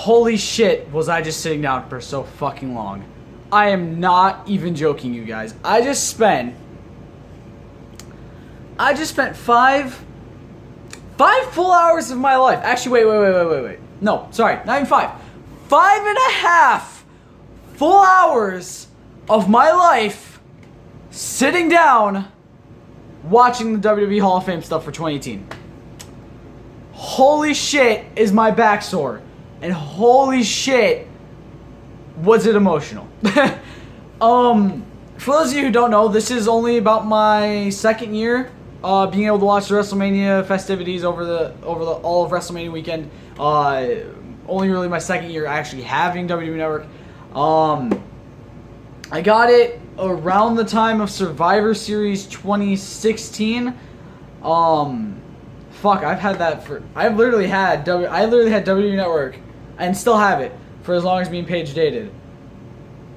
Holy shit, was I just sitting down for so fucking long. I am not even joking, you guys. I just spent five full hours of my life. Actually, wait. No, sorry, not even 5. 5.5 full hours of my life sitting down watching the WWE Hall of Fame stuff for 2018. Holy shit, is my back sore. And holy shit, was it emotional. For those of you who don't know, this is only about my second year being able to watch the WrestleMania festivities over all of WrestleMania weekend. Only really my second year actually having WWE Network. I got it around the time of Survivor Series 2016. I've literally had WWE Network and still have it for as long as me and Paige dated.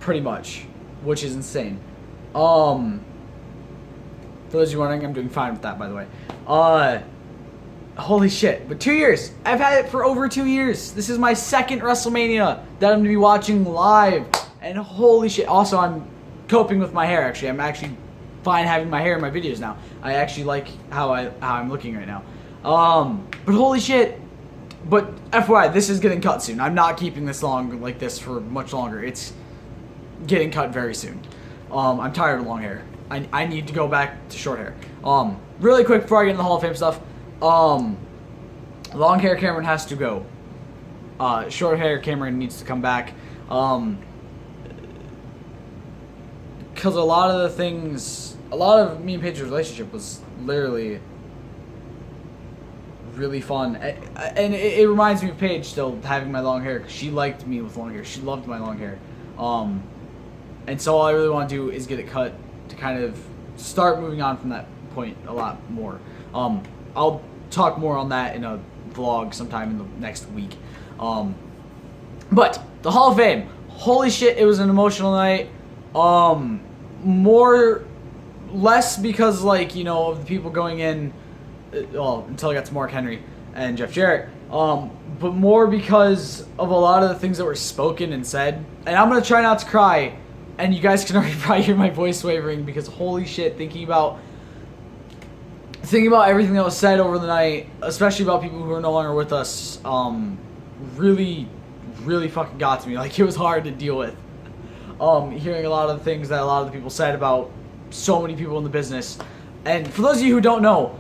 Pretty much, which is insane. For those of you wondering, I'm doing fine with that, by the way. Holy shit. But 2 years. I've had it for over 2 years. This is my second WrestleMania that I'm going to be watching live. And holy shit. Also, I'm coping with my hair, actually. I'm actually fine having my hair in my videos now. I actually like how I'm looking right now. But holy shit. But FYI, this is getting cut soon. I'm not keeping this long like this for much longer. It's getting cut very soon. I'm tired of long hair. I need to go back to short hair. Really quick before I get into the Hall of Fame stuff. Long hair Cameron has to go. Short hair Cameron needs to come back. Because a lot of me and Paige's relationship was literally really fun. And it reminds me of Paige still having my long hair, because she liked me with long hair. She loved my long hair. And so all I really want to do is get it cut to kind of start moving on from that point a lot more. I'll talk more on that in a vlog sometime in the next week. But the Hall of Fame, holy shit, it was an emotional night. Less because, like, you know, of the people going in, until I got to Mark Henry and Jeff Jarrett, but more because of a lot of the things that were spoken and said. And I'm gonna try not to cry, and you guys can already probably hear my voice wavering, because holy shit, thinking about everything that was said over the night, especially about people who are no longer with us, really fucking got to me. Like, it was hard to deal with. Hearing a lot of the things that a lot of the people said about so many people in the business. And for those of you who don't know,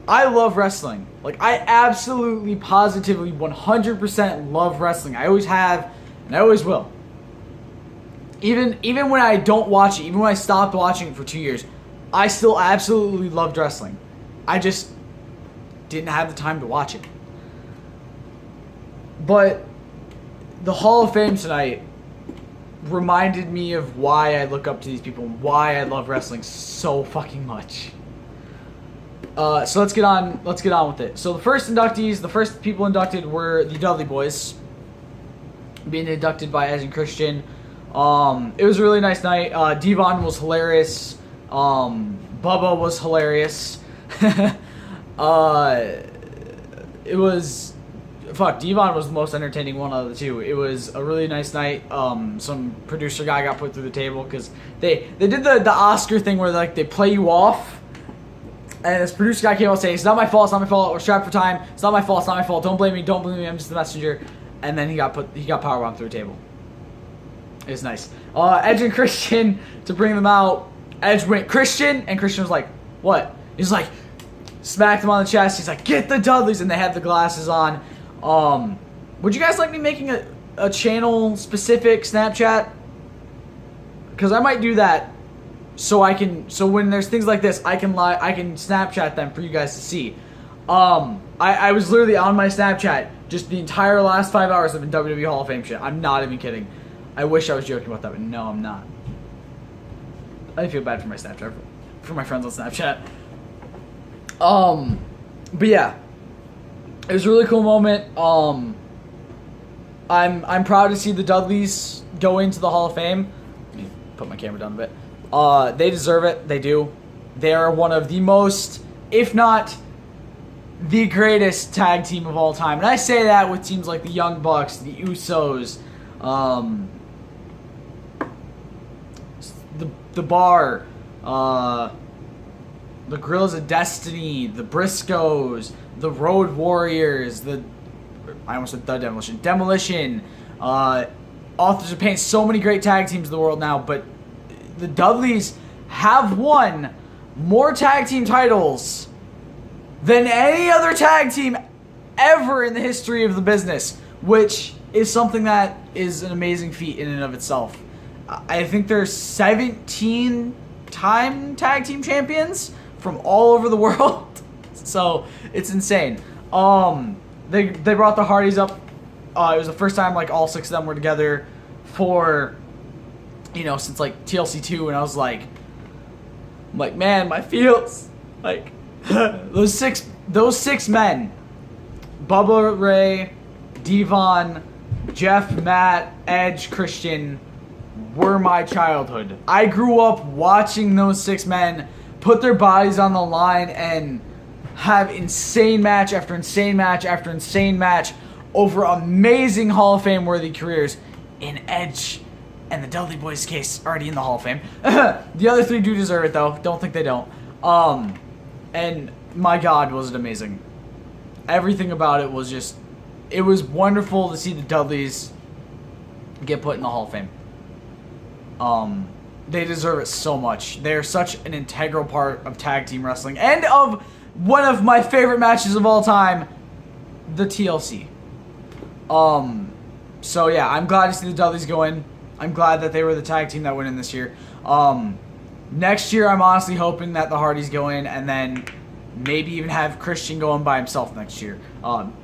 I love wrestling. Like, I absolutely, positively, 100% love wrestling. I always have, and I always will. Even when I don't watch it, even when I stopped watching it for 2 years, I still absolutely loved wrestling. I just didn't have the time to watch it. But the Hall of Fame tonight reminded me of why I look up to these people and why I love wrestling so fucking much. So let's get on with it. So the first people inducted were the Dudley Boys, being inducted by Edge and Christian. It was a really nice night. Devon was hilarious. Bubba was hilarious. Devon was the most entertaining one of the two. It was a really nice night. Some producer guy got put through the table because they did the Oscar thing where, like, they play you off. And this producer guy came out saying, it's not my fault, we're strapped for time, it's not my fault, don't blame me, I'm just the messenger. And then he got powerbombed through a table. It was nice. Edge and Christian, to bring them out, Edge went Christian, and Christian was like, what? He's like, smacked him on the chest, he's like, get the Dudleys, and they had the glasses on. Would you guys like me making a channel specific Snapchat? Because I might do that. So when there's things like this, I can Snapchat them for you guys to see. I was literally on my Snapchat just the entire last 5 hours of WWE Hall of Fame shit. I'm not even kidding. I wish I was joking about that, but no, I'm not. I feel bad for my Snapchat, for my friends on Snapchat. But yeah, it was a really cool moment. I'm proud to see the Dudleys go into the Hall of Fame. Let me put my camera down a bit. They deserve it. They do. They are one of the most, if not the greatest tag team of all time. And I say that with teams like the Young Bucks, the Usos, the Bar, the Guerrillas of Destiny, the Briscoes, the Road Warriors, I almost said Demolition, Authors of Pain. So many great tag teams in the world now, but the Dudleys have won more tag team titles than any other tag team ever in the history of the business, which is something that is an amazing feat in and of itself. I think there's 17-time tag team champions from all over the world, so it's insane. They brought the Hardys up. It was the first time like all 6 of them were together for, since like TLC 2, and I was like, man, my feels like those six men, Bubba Ray, Devon, Jeff, Matt, Edge, Christian, were my childhood. I grew up watching those 6 men put their bodies on the line and have insane match after insane match after insane match over amazing Hall of Fame worthy careers. In Edge and the Dudley Boys' case, already in the Hall of Fame. The other 3 do deserve it though. Don't think they don't. And my God, was it amazing. Everything about it was just, it was wonderful to see the Dudleys get put in the Hall of Fame. They deserve it so much. They're such an integral part of tag team wrestling and of one of my favorite matches of all time, the TLC. So yeah, I'm glad to see the Dudleys go in. I'm glad that they were the tag team that went in this year. Next year, I'm honestly hoping that the Hardys go in and then maybe even have Christian go in by himself next year.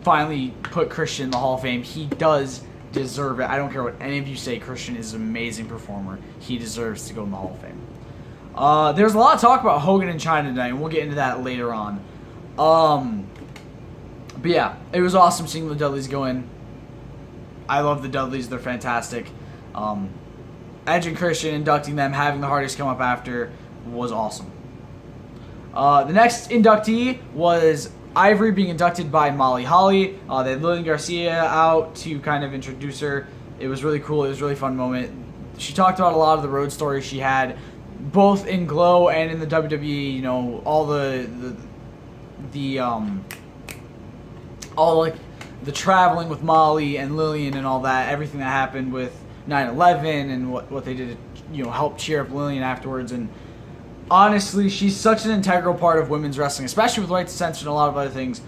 Finally put Christian in the Hall of Fame. He does deserve it. I don't care what any of you say. Christian is an amazing performer. He deserves to go in the Hall of Fame. There's a lot of talk about Hogan and China tonight, and we'll get into that later on. But yeah, it was awesome seeing the Dudleys go in. I love the Dudleys. They're fantastic. Edge and Christian inducting them, having the Hardys come up after, was awesome. The next inductee was Ivory being inducted by Molly Holly. They had Lillian Garcia out to kind of introduce her. It was really cool. It was a really fun moment. She talked about a lot of the road stories she had, both in Glow and in the WWE. All all like the traveling with Molly and Lillian and all that, everything that happened with 9/11 and what they did to help cheer up Lillian afterwards. And honestly, she's such an integral part of women's wrestling, especially with Rights to Censor and a lot of other things.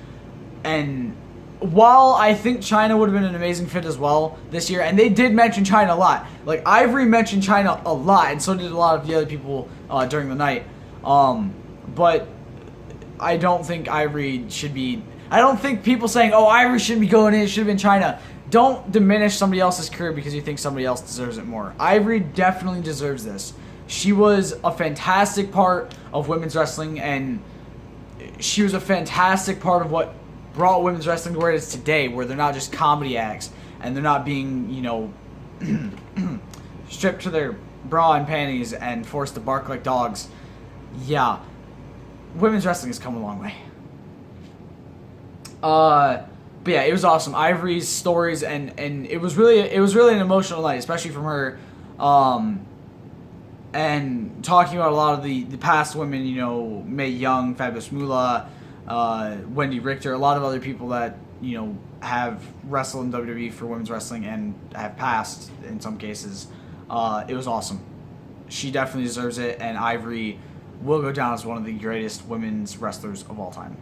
And while I think China would have been an amazing fit as well this year, and they did mention China a lot. Like, Ivory mentioned China a lot, and so did a lot of the other people during the night. But I don't think Ivory should be... I don't think people saying, oh, Ivory shouldn't be going in, it should have been China. Don't diminish somebody else's career because you think somebody else deserves it more. Ivory definitely deserves this. She was a fantastic part of women's wrestling, and she was a fantastic part of what brought women's wrestling to where it is today, where they're not just comedy acts, and they're not being, stripped to their bra and panties and forced to bark like dogs. Yeah, women's wrestling has come a long way. But yeah, it was awesome. Ivory's stories, and it was really an emotional night, especially from her. And talking about a lot of the past women, Mae Young, Fabulous Moolah, Wendy Richter, a lot of other people that, have wrestled in WWE for women's wrestling and have passed in some cases. It was awesome. She definitely deserves it, and Ivory will go down as one of the greatest women's wrestlers of all time.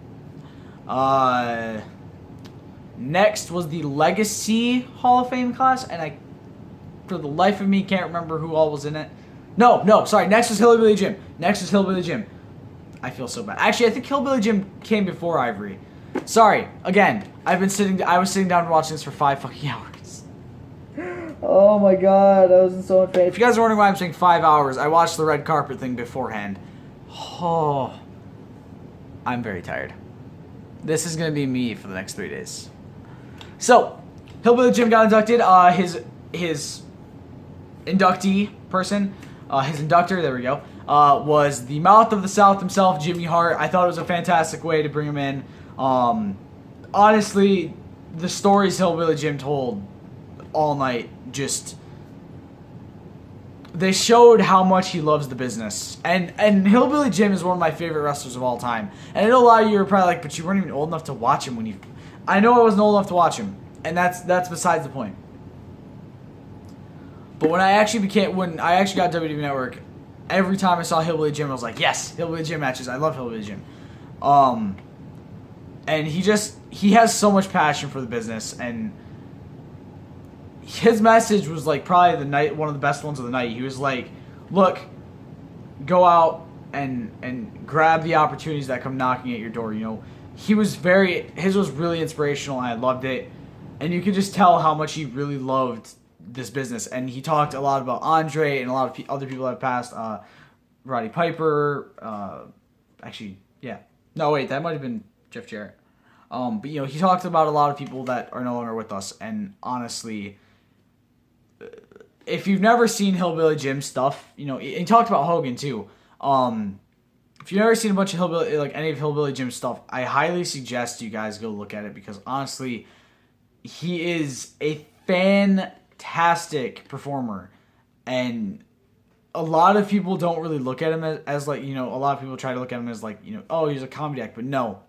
Next was the Legacy Hall of Fame class, and I, for the life of me, can't remember who all was in it. No, sorry. Next was Hillbilly Jim. I feel so bad. Actually, I think Hillbilly Jim came before Ivory. Sorry. Again, I was sitting down watching this for 5 fucking hours. Oh my God, I was in so much pain. If you guys are wondering why I'm saying 5 hours, I watched the red carpet thing beforehand. Oh, I'm very tired. This is gonna be me for the next 3 days. So, Hillbilly Jim got inducted. His inductee person, his inductor, there we go, was the Mouth of the South himself, Jimmy Hart. I thought it was a fantastic way to bring him in. Honestly, the stories Hillbilly Jim told all night just they showed how much he loves the business. And Hillbilly Jim is one of my favorite wrestlers of all time. And I know a lot of you are probably like, but you weren't even old enough to watch him when you. I know I wasn't old enough to watch him, and that's besides the point. But when I actually got WWE Network, every time I saw Hillbilly Jim, I was like, yes, Hillbilly Jim matches. I love Hillbilly Jim. And he has so much passion for the business, and his message was like probably one of the best ones of the night. He was like, look, go out and grab the opportunities that come knocking at your door. You know, his was really inspirational, and I loved it. And you could just tell how much he really loved this business. And he talked a lot about Andre and a lot of other people that have passed. Roddy Piper. Actually, yeah. No, wait, that might have been Jeff Jarrett. But you know, he talked about a lot of people that are no longer with us. And honestly, if you've never seen Hillbilly Jim stuff, you know, he talked about Hogan too. If you've never seen a bunch of any of Hillbilly Jim stuff, I highly suggest you guys go look at it, because honestly, he is a fantastic performer, and a lot of people don't really look at him as like, you know, a lot of people try to look at him as like, you know, oh, he's a comedy act, but no.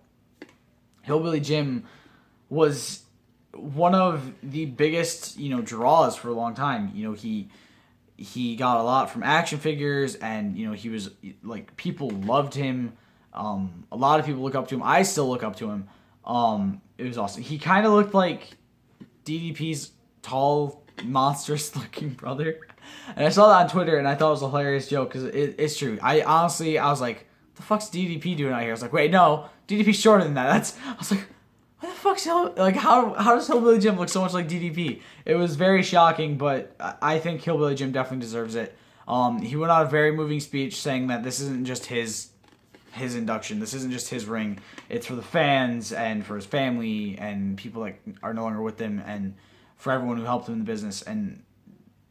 Hillbilly Jim was one of the biggest, you know, draws for a long time. You know, he got a lot from action figures, and you know, he was like, people loved him. A lot of people look up to him. I still look up to him. It was awesome. He kind of looked like DDP's tall, monstrous looking brother, and I saw that on Twitter, and I thought it was a hilarious joke, because it's true. I was like, what the fuck's DDP doing out here? I was like, wait, no, DDP's shorter than that. I was like, what the fuck's how does Hillbilly Jim look so much like DDP? It was very shocking, but I think Hillbilly Jim definitely deserves it. He went on a very moving speech saying that this isn't just his induction. This isn't just his ring. It's for the fans and for his family and people that are no longer with him, and for everyone who helped him in the business. And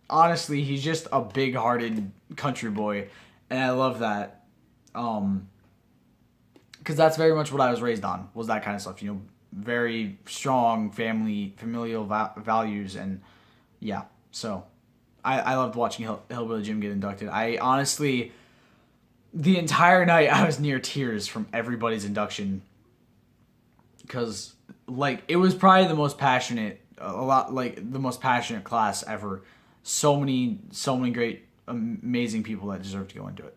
honestly, he's just a big-hearted country boy, and I love that. Because that's very much what I was raised on, was that kind of stuff. You know, very strong familial values, and yeah. So I loved watching Hillbilly Jim get inducted. I honestly, the entire night, I was near tears from everybody's induction, because like, it was probably the most passionate, the most passionate class ever. So many great, amazing people that deserve to go into it.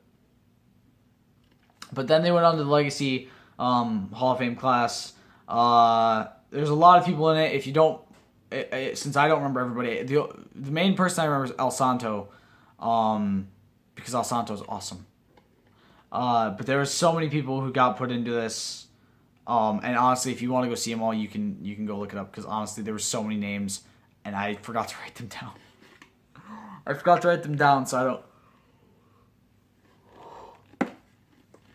But then they went on to the Legacy Hall of Fame class. There's a lot of people in it. If you don't, since I don't remember everybody, the main person I remember is El Santo, because El Santo is awesome. But there were so many people who got put into this, and honestly, if you want to go see them all, you can go look it up, because honestly, there were so many names, and I forgot to write them down. So I don't.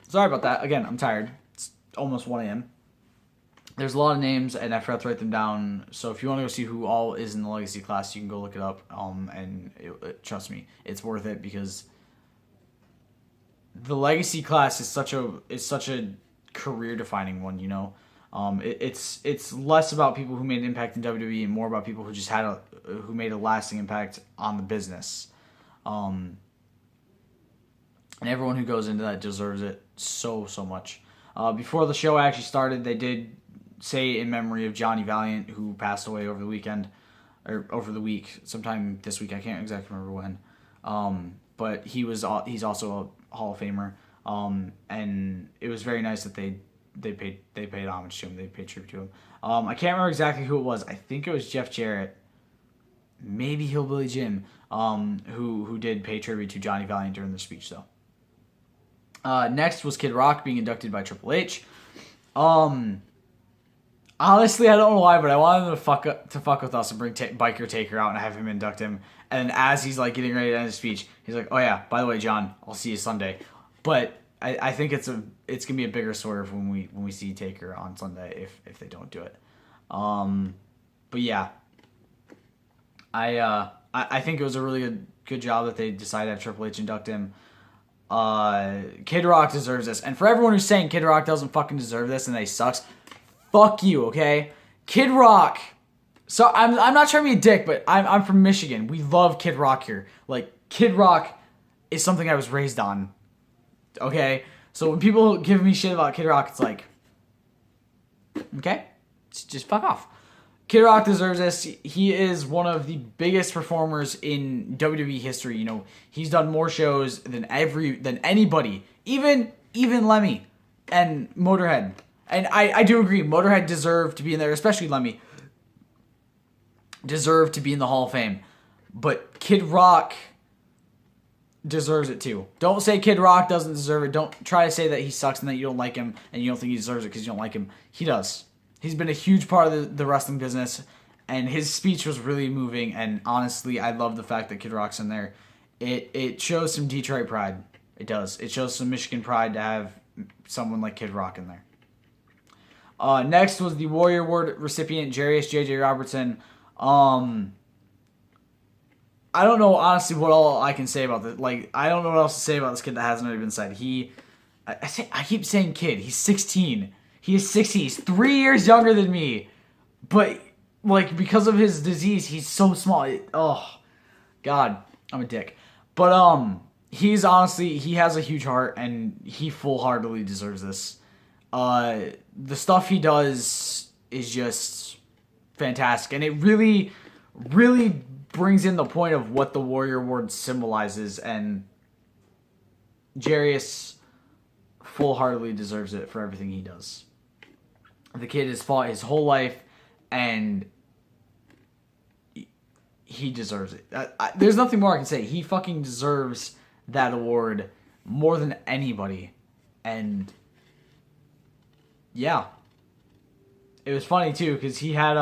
Sorry about that. Again, I'm tired. It's almost 1 a.m. There's a lot of names, and I forgot to write them down. So if you want to go see who all is in the Legacy class, you can go look it up. And trust me, it's worth it, because the Legacy class is such a career-defining one. You know, it's less about people who made an impact in WWE and more about people who just who made a lasting impact on the business. And everyone who goes into that deserves it so much. Before the show actually started, they did say in memory of Johnny Valiant, who passed away over the weekend, or over the week, sometime this week. I can't exactly remember when. But he's also a Hall of Famer. And it was very nice that they paid homage to him. They paid tribute to him. I can't remember exactly who it was. I think it was Jeff Jarrett, maybe Hillbilly Jim, who did pay tribute to Johnny Valiant during the speech, though. Next was Kid Rock being inducted by Triple H. Honestly, I don't know why, but I wanted him to fuck with us and bring Biker Taker out and have him induct him. And then as he's like getting ready to end his speech, he's like, "Oh yeah, by the way, John, I'll see you Sunday." But I think it's gonna be a bigger swerve when we see Taker on Sunday if they don't do it. But yeah, I think it was a really good job that they decided to have Triple H induct him. Kid Rock deserves this. And for everyone who's saying Kid Rock doesn't fucking deserve this and that he sucks, fuck you, okay? Kid Rock. So I'm not trying to be a dick, but I'm from Michigan. We love Kid Rock here. Like, Kid Rock is something I was raised on. Okay? So when people give me shit about Kid Rock, it's like, okay, just fuck off. Kid Rock deserves this. He is one of the biggest performers in WWE history. You know, he's done more shows than anybody, even Lemmy and Motorhead. And I do agree, Motorhead deserved to be in there, especially Lemmy. Deserved to be in the Hall of Fame. But Kid Rock deserves it too. Don't say Kid Rock doesn't deserve it. Don't try to say that he sucks and that you don't like him and you don't think he deserves it because you don't like him. He does. He's been a huge part of the wrestling business, and his speech was really moving, and honestly, I love the fact that Kid Rock's in there. It shows some Detroit pride. It does. It shows some Michigan pride to have someone like Kid Rock in there. Next was the Warrior Award recipient, Jarius J.J. Robertson. I don't know, honestly, what all I can say about this. Like, I don't know what else to say about this kid that hasn't already been said. I keep saying kid. He's 16. He is 60. He's 3 years younger than me. But, like, because of his disease, he's so small. Oh, God. I'm a dick. But, he's honestly, he has a huge heart, and he full-heartedly deserves this. The stuff he does is just fantastic. And it really, really brings in the point of what the Warrior Award symbolizes. And Jarius full-heartedly deserves it for everything he does. The kid has fought his whole life, and he deserves it. There's nothing more I can say. He fucking deserves that award more than anybody. And yeah, it was funny too because he had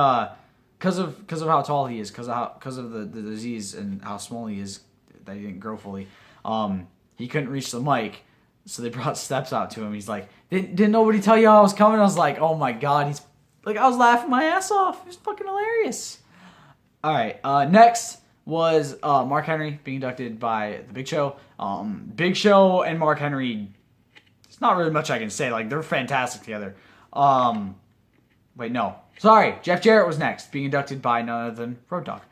because of how tall he is, because of the disease and how small he is that he didn't grow fully. He couldn't reach the mic. So they brought steps out to him. He's like, didn't nobody tell you I was coming? I was like, oh my God. He's like, I was laughing my ass off. It was fucking hilarious. All right. Next was Mark Henry being inducted by the Big Show. Big Show and Mark Henry, there's not really much I can say. Like, they're fantastic together. Wait, no. Sorry. Jeff Jarrett was next, being inducted by none other than Road Dogg.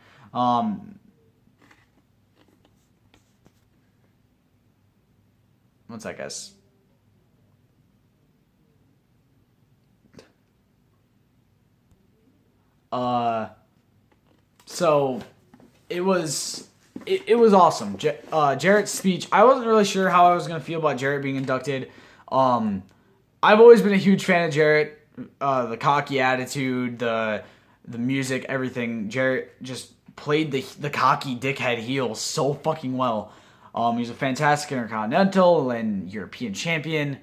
One sec, guys. So it was awesome. Jarrett's speech. I wasn't really sure how I was gonna feel about Jarrett being inducted. I've always been a huge fan of Jarrett. The cocky attitude, the music, everything. Jarrett just played the cocky dickhead heel so fucking well. He's a fantastic Intercontinental and European champion,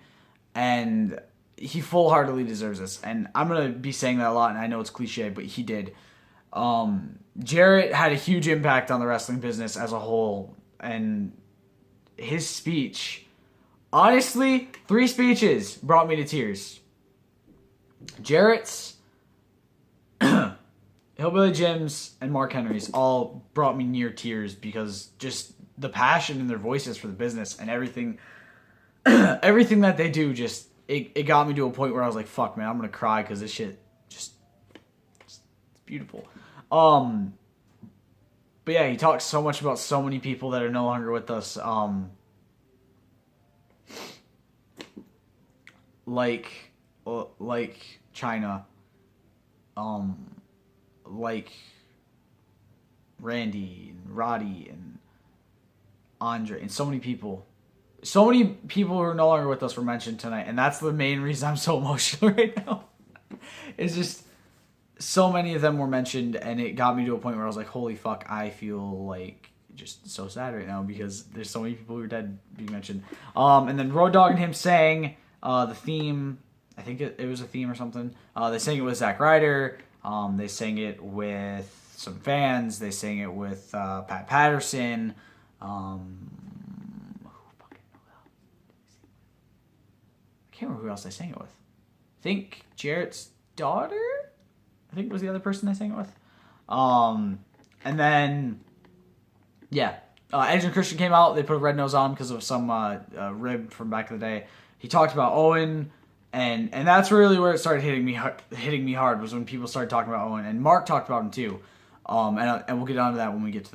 and he full-heartedly deserves this. And I'm going to be saying that a lot, and I know it's cliche, but he did. Jarrett had a huge impact on the wrestling business as a whole, and his speech, honestly, 3 speeches brought me to tears. Jarrett's, Hillbilly Jim's, and Mark Henry's all brought me near tears because just the passion in their voices for the business and everything that they do, just it got me to a point where I was like, fuck, man, I'm gonna cry because this shit it's beautiful. But yeah, he talks so much about so many people that are no longer with us. Like China, like Randy and Roddy and Andre and so many people who are no longer with us were mentioned tonight, and that's the main reason I'm so emotional right now. It's just so many of them were mentioned, and it got me to a point where I was like, holy fuck, I feel like just so sad right now because there's so many people who are dead being mentioned. And then Road Dogg and him sang the theme. I think it was a theme or something. They sang it with Zack Ryder. They sang it with some fans. They sang it with Pat Patterson. I can't remember who else they sang it with. I think Jarrett's daughter? I think was the other person they sang it with. And then, yeah. Edge and Christian came out. They put a red nose on because of some rib from back in the day. He talked about Owen And that's really where it started hitting me hard was when people started talking about Owen, and Mark talked about him too. And we'll get onto that when we get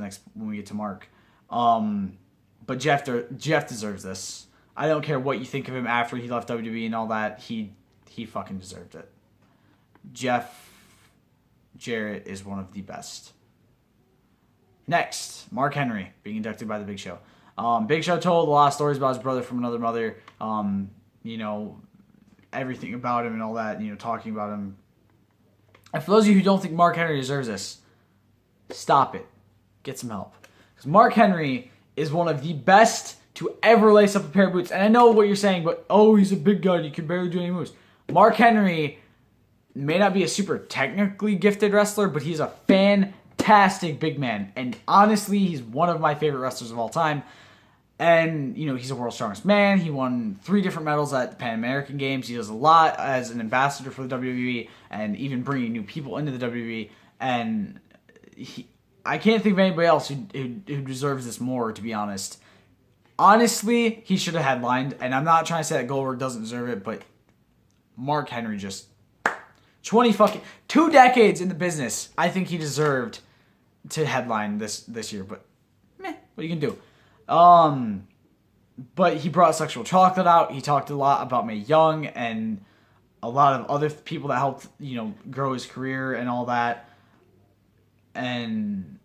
to Mark. But Jeff deserves this. I don't care what you think of him after he left WWE and all that. He fucking deserved it. Jeff Jarrett is one of the best. Next, Mark Henry being inducted by the Big Show. Big Show told a lot of stories about his brother from another mother. Everything about him and all that. Talking about him. And for those of you who don't think Mark Henry deserves this, stop it. Get some help. Because Mark Henry is one of the best to ever lace up a pair of boots. And I know what you're saying, but he's a big guy. You can barely do any moves. Mark Henry may not be a super technically gifted wrestler, but he's a fantastic big man. And honestly, he's one of my favorite wrestlers of all time. And, he's a world's strongest man. He won 3 different medals at the Pan American Games. He does a lot as an ambassador for the WWE and even bringing new people into the WWE. And I can't think of anybody else who deserves this more, to be honest. Honestly, he should have headlined. And I'm not trying to say that Goldberg doesn't deserve it, but Mark Henry just 2 decades in the business. I think he deserved to headline this year, but what you can do. But he brought Sexual Chocolate out. He talked a lot about Mae Young and a lot of other people that helped, grow his career and all that. And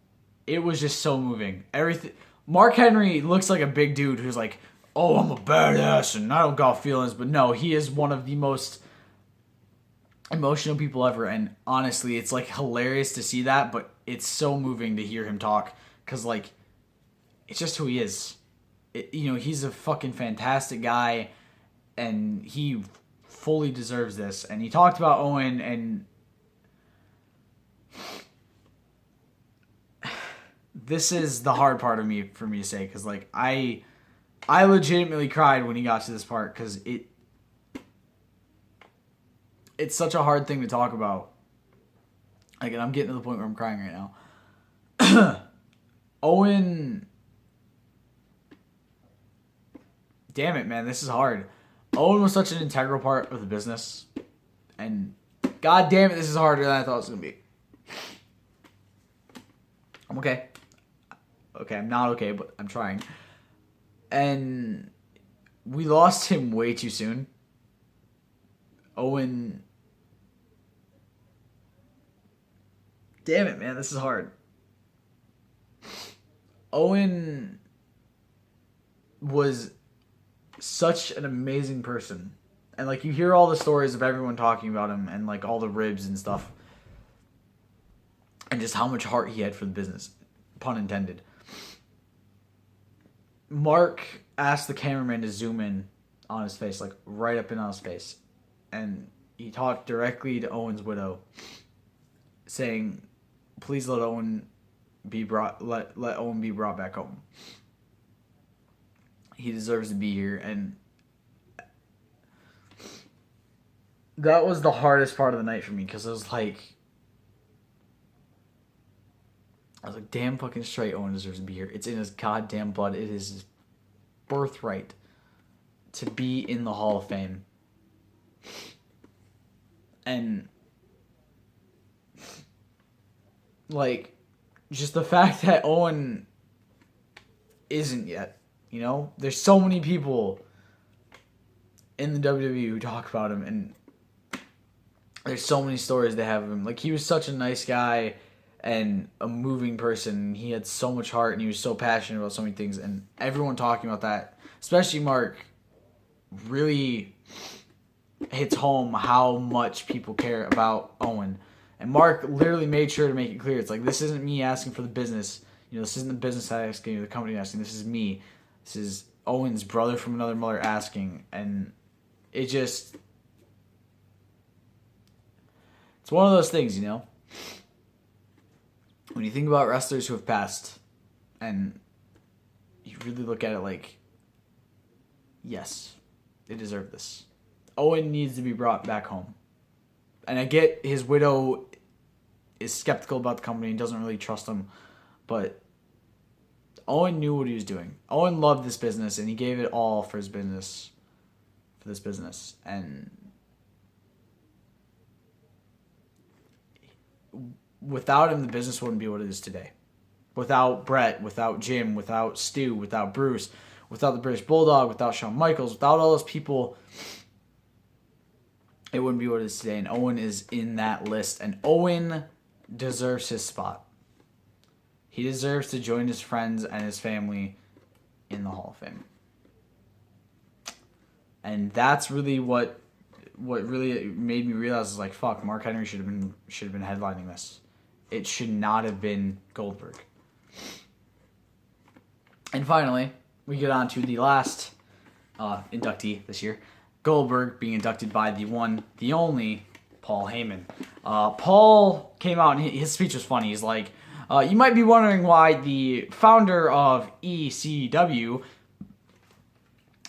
it was just so moving. Everything. Mark Henry looks like a big dude who's like, "Oh, I'm a badass and I don't got feelings," but no, he is one of the most emotional people ever. And honestly, it's like hilarious to see that, but it's so moving to hear him talk because it's just who he is. He's a fucking fantastic guy, and he fully deserves this. And he talked about Owen, and this is the hard part for me to say, because I legitimately cried when he got to this part, because it's such a hard thing to talk about. And I'm getting to the point where I'm crying right now. Owen. Damn it, man, this is hard. Owen was such an integral part of the business. And god damn it, this is harder than I thought it was going to be. I'm okay. Okay, I'm not okay, but I'm trying. And we lost him way too soon. Owen. Damn it, man, this is hard. Owen was such an amazing person. And you hear all the stories of everyone talking about him and all the ribs and stuff. And just how much heart he had for the business. Pun intended. Mark asked the cameraman to zoom in on his face, right up in on his face. And he talked directly to Owen's widow, saying, "Please let Owen be brought back home. He deserves to be here." And that was the hardest part of the night for me, because I was like, damn fucking straight, Owen deserves to be here. It's in his goddamn blood. It is his birthright to be in the Hall of Fame. And just the fact that Owen isn't yet. There's so many people in the WWE who talk about him, and there's so many stories they have of him. He was such a nice guy and a moving person. He had so much heart, and he was so passionate about so many things. And everyone talking about that, especially Mark, really hits home how much people care about Owen. And Mark literally made sure to make it clear. It's this isn't me asking for the business. This isn't the business asking, or the company asking. This is me. This is Owen's brother from another mother asking. And it's one of those things, when you think about wrestlers who have passed, and you really look at it yes, they deserve this. Owen needs to be brought back home. And I get his widow is skeptical about the company and doesn't really trust him, but Owen knew what he was doing. Owen loved this business, and he gave it all for this business. And without him, the business wouldn't be what it is today. Without Brett, without Jim, without Stu, without Bruce, without the British Bulldog, without Shawn Michaels, without all those people, it wouldn't be what it is today. And Owen is in that list. And Owen deserves his spot. He deserves to join his friends and his family in the Hall of Fame. And that's really what really made me realize is like, fuck, Mark Henry should have been headlining this. It should not have been Goldberg. And finally, we get on to the last inductee this year. Goldberg being inducted by the one, the only, Paul Heyman. Paul came out and his speech was funny. He's like, you might be wondering why the founder of ECW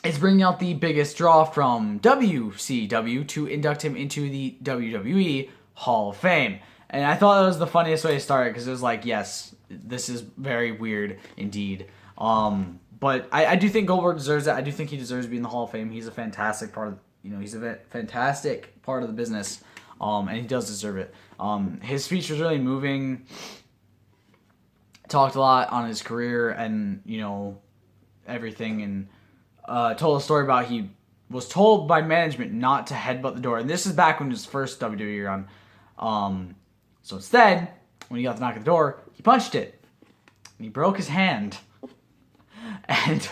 is bringing out the biggest draw from WCW to induct him into the WWE Hall of Fame. And I thought that was the funniest way to start it, because it was like, yes, this is very weird indeed. But I do think Goldberg deserves it. I do think he deserves to be in the Hall of Fame. He's a fantastic part of, he's a fantastic part of the business, and he does deserve it. His speech was really moving. Talked a lot on his career and, everything, and told a story about he was told by management not to headbutt the door. And this is back when his first WWE run. So instead, when he got the knock at the door, he punched it. And he broke his hand. And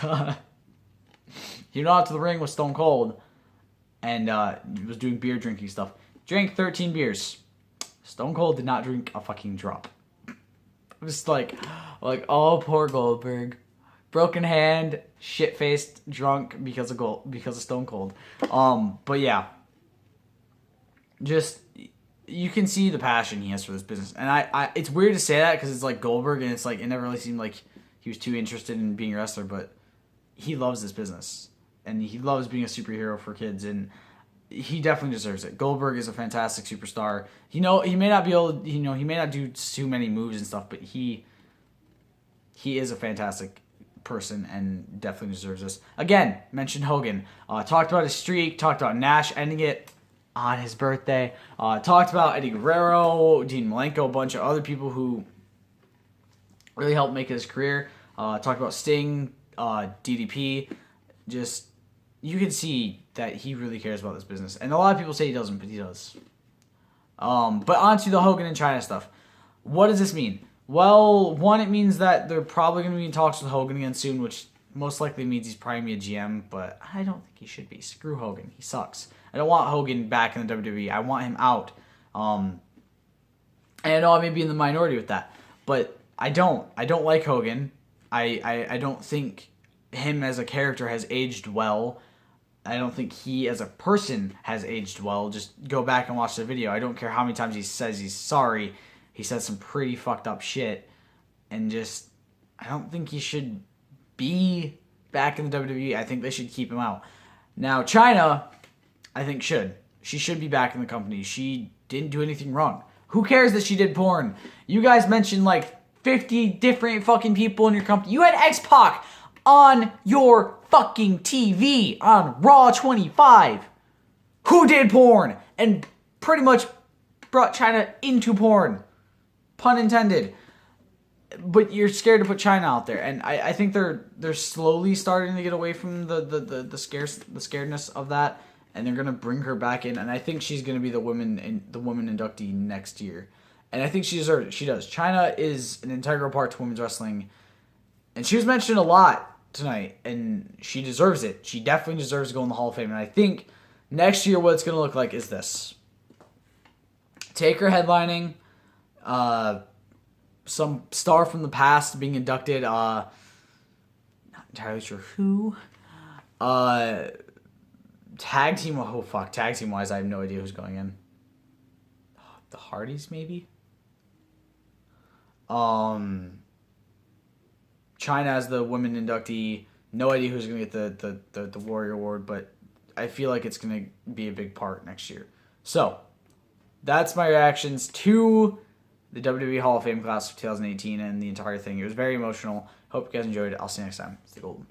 he went out to the ring with Stone Cold. And he was doing beer drinking stuff. Drank 13 beers. Stone Cold did not drink a fucking drop. I'm just like, oh, poor Goldberg. Broken hand, shit-faced, drunk because of Stone Cold. But yeah. Just, you can see the passion he has for this business. And I it's weird to say that because it's like Goldberg, and it's like, it never really seemed like he was too interested in being a wrestler, but he loves this business. And he loves being a superhero for kids, and he definitely deserves it. Goldberg is a fantastic superstar. He may not be able, he may not do too many moves and stuff, but he is a fantastic person and definitely deserves this. Again, mentioned Hogan. Talked about his streak. Talked about Nash ending it on his birthday. Talked about Eddie Guerrero, Dean Malenko, a bunch of other people who really helped make his career. Talked about Sting, DDP. Just, you can see that he really cares about this business. And a lot of people say he doesn't, but he does. But on to the Hogan and China stuff. What does this mean? Well, one, it means that they're probably going to be in talks with Hogan again soon, which most likely means he's probably going to be a GM, but I don't think he should be. Screw Hogan. He sucks. I don't want Hogan back in the WWE. I want him out. And I know I may be in the minority with that, but I don't. I don't like Hogan. I don't think him as a character has aged well. I don't think he as a person has aged well. Just go back and watch the video. I don't care how many times he says he's sorry. He says some pretty fucked up shit. And just, I don't think he should be back in the WWE. I think they should keep him out. Now, China, I think should. She should be back in the company. She didn't do anything wrong. Who cares that she did porn? You guys mentioned like 50 different fucking people in your company. You had X-Pac on your fucking TV on Raw 25. Who did porn? And pretty much brought China into porn. Pun intended. But you're scared to put China out there. And I think they're slowly starting to get away from the scaredness of that. And they're gonna bring her back in. And I think she's gonna be the woman inductee next year. And I think she deserves it. She does. China is an integral part to women's wrestling. And she was mentioned a lot tonight, and she deserves it. She definitely deserves to go in the Hall of Fame. And I think next year what it's going to look like is this. Taker headlining, some star from the past being inducted, not entirely sure who. Tag team wise, I have no idea who's going in. The Hardys, maybe? China as the women inductee. No idea who's going to get the Warrior Award, but I feel like it's going to be a big part next year. So, that's my reactions to the WWE Hall of Fame class of 2018 and the entire thing. It was very emotional. Hope you guys enjoyed it. I'll see you next time. Stay golden.